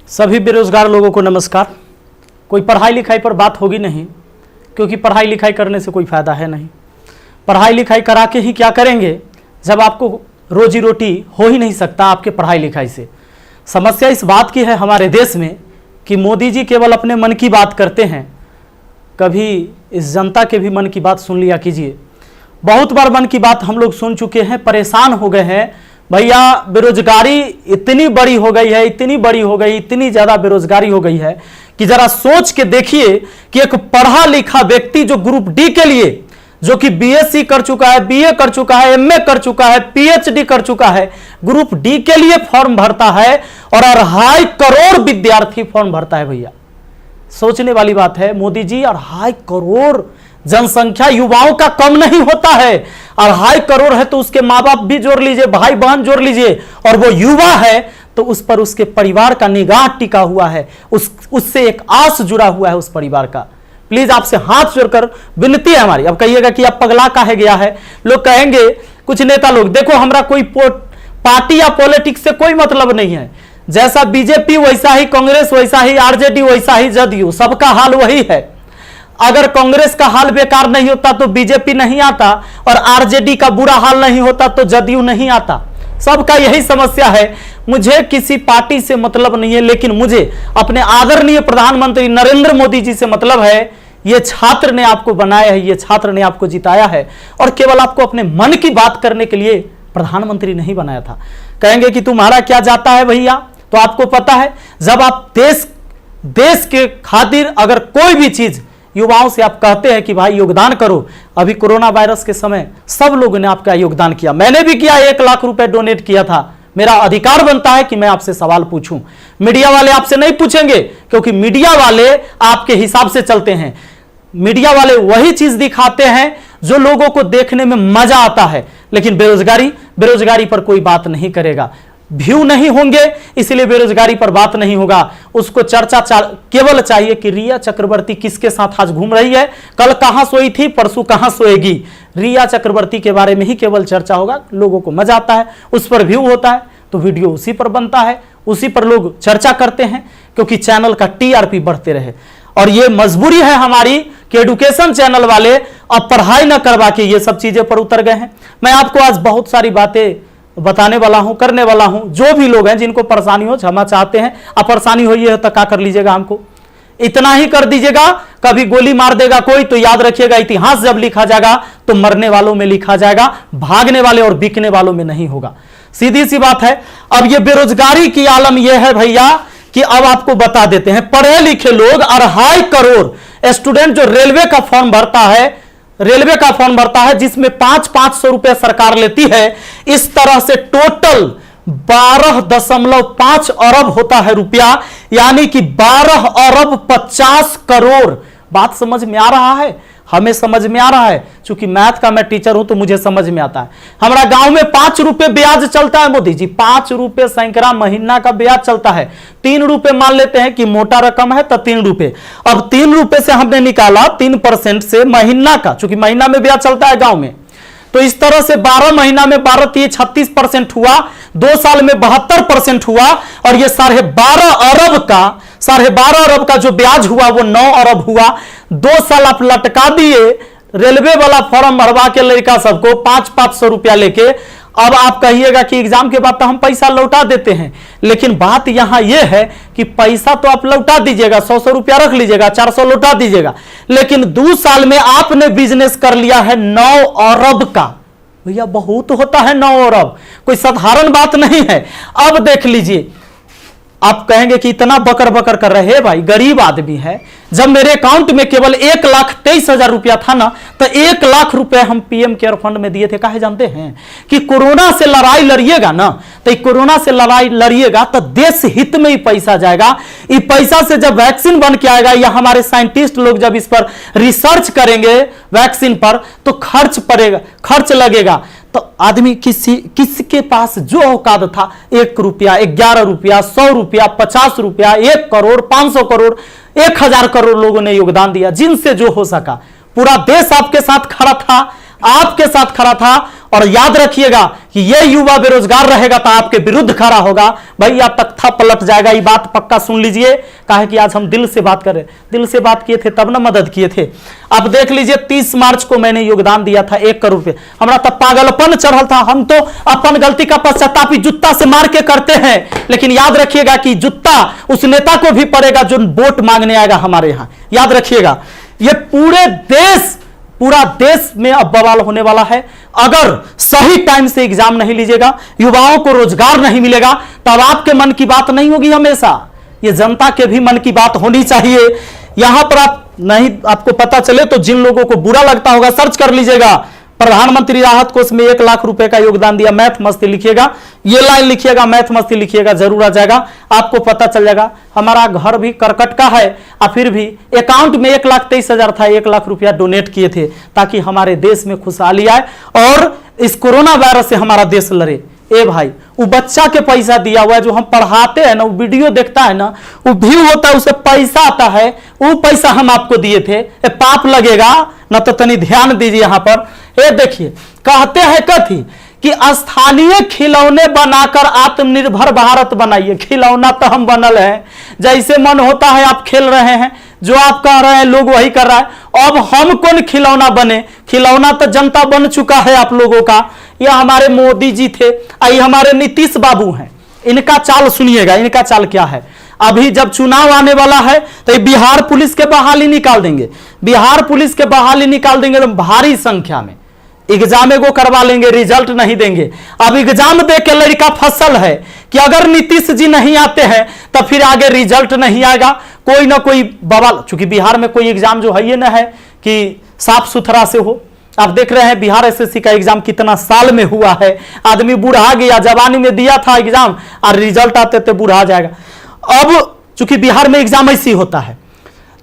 सभी बेरोजगार लोगों को नमस्कार। कोई पढ़ाई लिखाई पर बात होगी नहीं, क्योंकि पढ़ाई लिखाई करने से कोई फायदा है नहीं। पढ़ाई लिखाई करा के ही क्या करेंगे जब आपको रोजी रोटी हो ही नहीं सकता आपके पढ़ाई लिखाई से। समस्या इस बात की है हमारे देश में कि मोदी जी केवल अपने मन की बात करते हैं। कभी इस जनता के भी मन की बात सुन लिया कीजिए। बहुत बार मन की बात हम लोग सुन चुके हैं, परेशान हो गए हैं। भैया बेरोजगारी इतनी बड़ी हो गई है, इतनी बड़ी हो गई, इतनी ज़्यादा बेरोजगारी हो गई है कि जरा सोच के देखिए कि एक पढ़ा लिखा व्यक्ति जो ग्रुप डी के लिए, जो कि बीएससी कर चुका है, बीए कर चुका है, एमए कर चुका है, पीएचडी कर चुका है, ग्रुप डी के लिए फॉर्म भरता है और 2.5 करोड़ विद्यार्थी फॉर्म भरता है। भैया सोचने वाली बात है। मोदी जी 2.5 करोड़ जनसंख्या युवाओं का कम नहीं होता है। 2.5 करोड़ है तो उसके माँ बाप भी जोड़ लीजिए, भाई बहन जोड़ लीजिए, और वो युवा है तो उस पर उसके परिवार का निगाह टिका हुआ है, उससे एक आस जुड़ा हुआ है उस परिवार का। प्लीज आपसे हाथ जोड़कर विनती है हमारी। अब कहिएगा कि आप पगला काहे गया है। लोग कहेंगे, कुछ नेता लोग, देखो हमारा कोई पार्टी या पॉलिटिक्स से कोई मतलब नहीं है। जैसा बीजेपी वैसा ही कांग्रेस, वैसा ही आरजेडी, वैसा ही जदयू, सबका हाल वही है। अगर कांग्रेस का हाल बेकार नहीं होता तो बीजेपी नहीं आता, और आरजेडी का बुरा हाल नहीं होता तो जदयू नहीं आता। सबका यही समस्या है। मुझे किसी पार्टी से मतलब नहीं है, लेकिन मुझे अपने आदरणीय प्रधानमंत्री नरेंद्र मोदी जी से मतलब है। ये छात्र ने आपको बनाया है, ये छात्र ने आपको जिताया है, और केवल आपको अपने मन की बात करने के लिए प्रधानमंत्री नहीं बनाया था। कहेंगे कि तुम्हारा क्या जाता है भैया, तो आपको पता है जब आप देश के खातिर अगर कोई भी चीज युवाओं से आप कहते हैं कि भाई योगदान करो। अभी कोरोना वायरस के समय सब लोगों ने आपका योगदान किया, मैंने भी किया, 1 लाख रुपए डोनेट किया था। मेरा अधिकार बनता है कि मैं आपसे सवाल पूछूं। मीडिया वाले आपसे नहीं पूछेंगे, क्योंकि मीडिया वाले आपके हिसाब से चलते हैं। मीडिया वाले वही चीज दिखाते हैं जो लोगों को देखने में मजा आता है, लेकिन बेरोजगारी पर कोई बात नहीं करेगा। व्यू नहीं होंगे, इसलिए बेरोजगारी पर बात नहीं होगा। उसको चर्चा केवल चाहिए कि रिया चक्रवर्ती किसके साथ आज घूम रही है, कल कहां सोई थी, परसों कहां सोएगी। रिया चक्रवर्ती के बारे में ही केवल चर्चा होगा। लोगों को मजा आता है, उस पर व्यू होता है, तो वीडियो उसी पर बनता है, उसी पर लोग चर्चा करते हैं, क्योंकि चैनल का टीआरपी बढ़ते रहे। और ये मजबूरी है हमारी कि एडुकेशन चैनल वाले अब पढ़ाई न करवा के ये सब चीजें पर उतर गए हैं। मैं आपको आज बहुत सारी बातें बताने वाला हूं, करने वाला हूं। जो भी लोग हैं जिनको परेशानी हो, क्षमा चाहते हैं। अब परेशानी हुई है तो क्या कर लीजिएगा, हमको इतना ही कर दीजिएगा। कभी गोली मार देगा कोई तो याद रखिएगा, इतिहास जब लिखा जाएगा तो मरने वालों में लिखा जाएगा, भागने वाले और बिकने वालों में नहीं होगा। सीधी सी बात है। अब ये बेरोजगारी की आलम यह है भैया कि अब आपको बता देते हैं, पढ़े लिखे लोग 2.5 करोड़ स्टूडेंट जो रेलवे का फॉर्म भरता है, जिसमें 500 रुपए सरकार लेती है। इस तरह से टोटल 12.5 अरब होता है रुपया, यानी कि 12 अरब 50 करोड़। बात समझ में आ रहा है? हमें समझ में आ रहा है, क्योंकि मैथ का मैं टीचर हूं तो मुझे समझ में आता है। हमारा गांव में 5 रुपए ब्याज चलता है मोदी जी, 5 रुपए सैकड़ा महीना का ब्याज चलता है। 3 रुपए मान लेते हैं कि मोटा रकम है तो 3 रुपए। अब 3 रुपए से हमने निकाला 3% से महीना का, क्योंकि महीना में ब्याज चलता है गांव में। तो इस तरह से 12 महीना में 36% हुआ, 2 साल में 72% हुआ, और ये 12.5 अरब का जो ब्याज हुआ वो 9 अरब हुआ। 2 साल आप लटका दिए रेलवे वाला फॉर्म भरवा के लड़का सबको 500 रुपया लेके। अब आप कहिएगा कि एग्जाम के बाद तो हम पैसा लौटा देते हैं, लेकिन बात यहां यह है कि पैसा तो आप लौटा दीजिएगा, 100 रुपया रख लीजिएगा, 400 लौटा दीजिएगा, लेकिन 2 साल में आपने बिजनेस कर लिया है 9 अरब का। भैया बहुत होता है 9 अरब, कोई साधारण बात नहीं है। अब देख लीजिए, आप कहेंगे कि इतना बकर बकर कर रहे हैं, भाई गरीब आदमी है। जब मेरे अकाउंट में केवल 1,23,000 रुपया था ना, तो 1 लाख रुपए हम पीएम केयर फंड में दिए थे। काहे जानते हैं? कि कोरोना से लड़ाई लड़िएगा ना, तो कोरोना से लड़ाई लड़िएगा तो देश हित में ही पैसा जाएगा। इस पैसा से जब वैक्सीन बन के आएगा, या हमारे साइंटिस्ट लोग जब इस पर रिसर्च करेंगे वैक्सीन पर, तो खर्च लगेगा। तो आदमी किसके पास जो औकात था, 1 रुपया, 11 रुपया, 100 रुपया, 50 रुपया, 1 करोड़, 500 करोड़, 1000 करोड़ लोगों ने योगदान दिया, जिनसे जो हो सका। पूरा देश आपके साथ खड़ा था, आपके साथ खड़ा था, और याद रखिएगा कि ये युवा बेरोजगार रहेगा तो आपके विरुद्ध खड़ा होगा, भैया तख्ता पलट जाएगा। ये बात पक्का सुन लीजिए, काहे कि आज हम दिल से बात कर रहे, दिल से बात किए थे तब ना मदद किए थे। अब देख लीजिए 30 मार्च को मैंने योगदान दिया था 1 करोड़ रुपए, हमारा तब पागलपन चढ़ल था। हम तो अपन गलती का पश्चाताप जूता से मार के करते हैं, लेकिन याद रखिएगा कि जूता उस नेता को भी पड़ेगा जो वोट मांगने आएगा हमारे यहां। याद रखिएगा, ये पूरा देश में अब बवाल होने वाला है। अगर सही टाइम से एग्जाम नहीं लीजिएगा, युवाओं को रोजगार नहीं मिलेगा, तब आपके मन की बात नहीं होगी हमेशा, ये जनता के भी मन की बात होनी चाहिए। यहां पर आप नहीं, आपको पता चले तो जिन लोगों को बुरा लगता होगा सर्च कर लीजिएगा, प्रधानमंत्री राहत कोष में 1 लाख रुपए का योगदान दिया। मैथ मस्ती लिखिएगा, ये लाइन लिखिएगा, मैथ मस्ती लिखिएगा, जरूर आ जाएगा, आपको पता चल जाएगा। हमारा घर भी करकट का है और फिर भी अकाउंट में 1,23,000 था, 1 लाख रुपया डोनेट किए थे ताकि हमारे देश में खुशहाली आए और इस कोरोना वायरस से हमारा देश लड़े। ए भाई, वो बच्चा के पैसा दिया हुआ है, जो हम पढ़ाते हैं ना, वो वीडियो देखता है ना, वो व्यू होता है, उसे पैसा आता है, वो पैसा हम आपको दिए थे। पाप लगेगा ना, तो तनी ध्यान दीजिए यहां पर। ये देखिए, कहते हैं कथी कि स्थानीय खिलौने बनाकर आत्मनिर्भर भारत बनाइए। खिलौना तो हम बनल है, जैसे मन होता है आप खेल रहे हैं, जो आप कह रहे हैं लोग वही कर रहा है। अब हम कौन खिलौना बने? खिलौना तो जनता बन चुका है आप लोगों का। ये हमारे मोदी जी थे, ये हमारे नीतीश बाबू हैं। इनका चाल सुनिएगा, इनका चाल क्या है। अभी जब चुनाव आने वाला है तो ये बिहार पुलिस के बहाली निकाल देंगे, बिहार पुलिस के बहाली निकाल देंगे तो भारी संख्या में एग्जाम एगो करवा लेंगे, रिजल्ट नहीं देंगे। अब एग्जाम दे के लड़का फसल है कि अगर नीतीश जी नहीं आते हैं तो फिर आगे रिजल्ट नहीं आएगा, कोई ना कोई बवाल। चूंकि बिहार में कोई एग्जाम जो है ये ना है कि साफ सुथरा से हो। आप देख रहे हैं बिहार एसएससी का एग्जाम कितना साल में हुआ है, आदमी बूढ़ा गया, जवानी में दिया था एग्जाम और रिजल्ट आते थे बूढ़ा जाएगा। अब चूंकि बिहार में एग्जाम ऐसी होता है,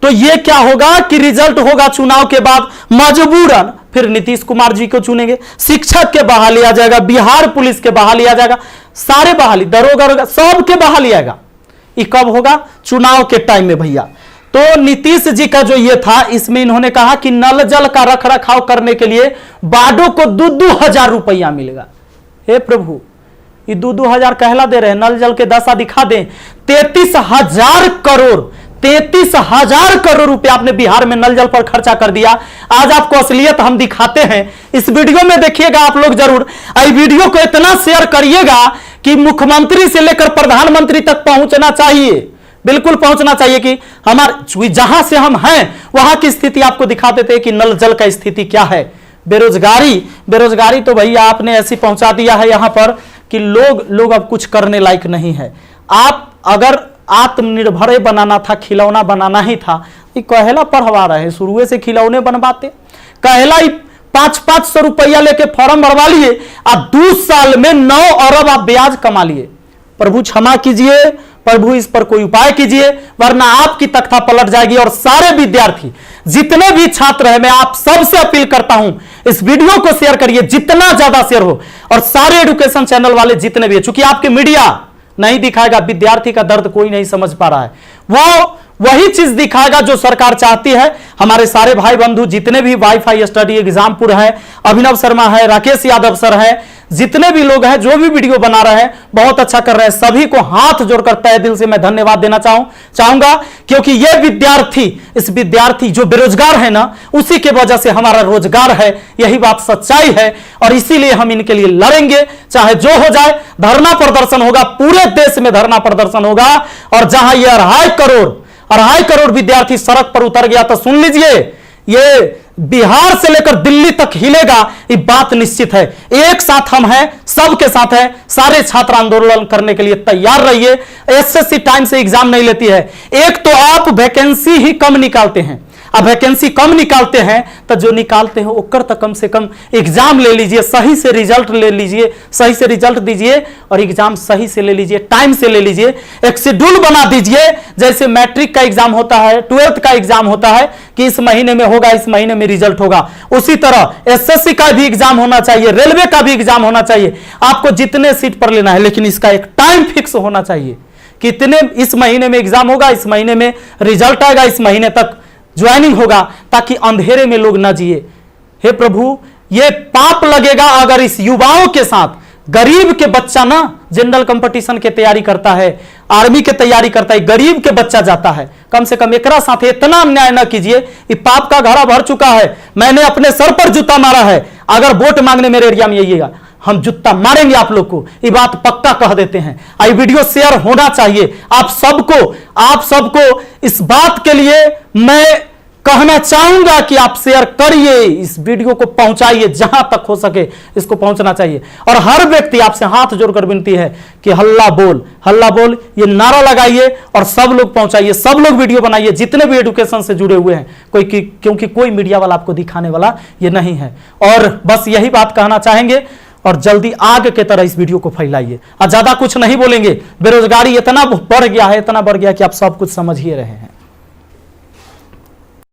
तो ये क्या होगा कि रिजल्ट होगा चुनाव के बाद, मजबूरन फिर नीतीश कुमार जी को चुनेंगे, शिक्षक के बहाली आ जाएगा, बिहार पुलिस के बहाली आ जाएगा, सारे बहाली, दरोगा सब के बहाली आएगा। ये कब होगा? चुनाव के टाइम में भैया। तो नीतीश जी का जो ये था, इसमें इन्होंने कहा कि नल जल का रख रखाव करने के लिए वार्डों को 2-2 हजार रुपया मिलेगा। हे प्रभु, ये 2-2 हजार कहला दे रहे हैं, नल जल के दशा दिखा दें। 33,000 करोड़, 33,000 करोड़ रुपया आपने बिहार में नल जल पर खर्चा कर दिया। आज आपको असलियत हम दिखाते हैं, इस वीडियो में देखिएगा आप लोग जरूर। इस वीडियो को इतना शेयर करिएगा कि मुख्यमंत्री से लेकर प्रधानमंत्री तक पहुंचना चाहिए, बिल्कुल पहुंचना चाहिए कि हमारे जहां से हम हैं वहां की स्थिति आपको दिखा देते हैं कि नल जल का स्थिति क्या है। बेरोजगारी तो भैया आपने ऐसी पहुंचा दिया है यहां पर कि लोग अब कुछ करने लायक नहीं है। आप अगर आत्मनिर्भर बनाना था, खिलौना बनाना ही था, ये कहेला पढ़वा रहे, शुरू से खिलौने बनवाते। कहेला 500-500 रुपया लेके फॉर्म भरवा लिए और 2 साल में 9 अरब आप ब्याज कमा लिए। प्रभु क्षमा कीजिए, प्रभु इस पर कोई उपाय कीजिए, वरना आपकी तख्ता पलट जाएगी। और सारे विद्यार्थी, जितने भी छात्र हैं, मैं आप सबसे अपील करता हूं, इस वीडियो को शेयर करिए, जितना ज्यादा शेयर हो। और सारे एजुकेशन चैनल वाले जितने भी, चूंकि आपके मीडिया नहीं दिखाएगा, विद्यार्थी का दर्द कोई नहीं समझ पा रहा है, वो वही चीज दिखाएगा जो सरकार चाहती है। हमारे सारे भाई बंधु जितने भी वाईफाई स्टडी एग्जामपुर है, अभिनव शर्मा है, राकेश यादव सर है, जितने भी लोग हैं जो भी वीडियो बना रहे हैं बहुत अच्छा कर रहे हैं, सभी को हाथ जोड़कर तहे दिल से मैं धन्यवाद देना चाहूंगा। क्योंकि ये विद्यार्थी जो बेरोजगार है ना, उसी के वजह से हमारा रोजगार है, यही बात सच्चाई है। और इसीलिए हम इनके लिए लड़ेंगे, चाहे जो हो जाए। धरना प्रदर्शन होगा, पूरे देश में धरना प्रदर्शन होगा। और जहां ये 2.5 करोड़ विद्यार्थी सड़क पर उतर गया, तो सुन लीजिए, ये बिहार से लेकर दिल्ली तक हिलेगा, ये बात निश्चित है। एक साथ हम हैं, सबके साथ हैं। सारे छात्र आंदोलन करने के लिए तैयार रहिए। एसएससी टाइम से एग्जाम नहीं लेती है। एक तो आप वैकेंसी ही कम निकालते हैं, अब वैकेंसी कम निकालते हैं तो जो निकालते हैं ओकर तो कम से कम एग्जाम ले लीजिए, सही से रिजल्ट ले लीजिए, सही से रिजल्ट दीजिए और एग्जाम सही से ले लीजिए, टाइम से ले लीजिए। एक शेड्यूल बना दीजिए, जैसे मैट्रिक का एग्जाम होता है, 12th का एग्जाम होता है कि इस महीने में होगा, इस महीने में रिजल्ट होगा। उसी तरह एसएससी का भी एग्जाम होना चाहिए, रेलवे का भी एग्जाम होना चाहिए। आपको जितने सीट पर लेना है, लेकिन इसका एक टाइम फिक्स होना चाहिए। कितने इस महीने में एग्जाम होगा, इस महीने में रिजल्ट आएगा, इस महीने तक ज्वाइनिंग होगा, ताकि अंधेरे में लोग ना जिए। हे प्रभु, ये पाप लगेगा अगर इस युवाओं के साथ गरीब के बच्चा ना जनरल कंपटीशन के तैयारी करता है, आर्मी के तैयारी करता है, गरीब के बच्चा जाता है, कम से कम एकरा साथ इतना अन्याय ना कीजिए। ये पाप का घड़ा भर चुका है। मैंने अपने सर पर जूता मारा है। अगर वोट मांगने मेरे एरिया में आइएगा, हम जूता मारेंगे आप लोग को, ये बात पक्का कह देते हैं। आई वीडियो शेयर होना चाहिए। आप सबको इस बात के लिए मैं कहना चाहूंगा कि आप शेयर करिए, इस वीडियो को पहुंचाइए, जहां तक हो सके इसको पहुंचना चाहिए। और हर व्यक्ति आपसे हाथ जोड़कर विनती है कि हल्ला बोल ये नारा लगाइए और सब लोग पहुंचाइए, सब लोग वीडियो बनाइए, जितने भी एजुकेशन से जुड़े हुए हैं, क्योंकि कोई मीडिया वाला आपको दिखाने वाला ये नहीं है। और बस यही बात कहना चाहेंगे और जल्दी आग के तरह इस वीडियो को फैलाइए। और ज्यादा कुछ नहीं बोलेंगे। बेरोजगारी इतना बढ़ गया है कि आप सब कुछ समझ ही रहे हैं।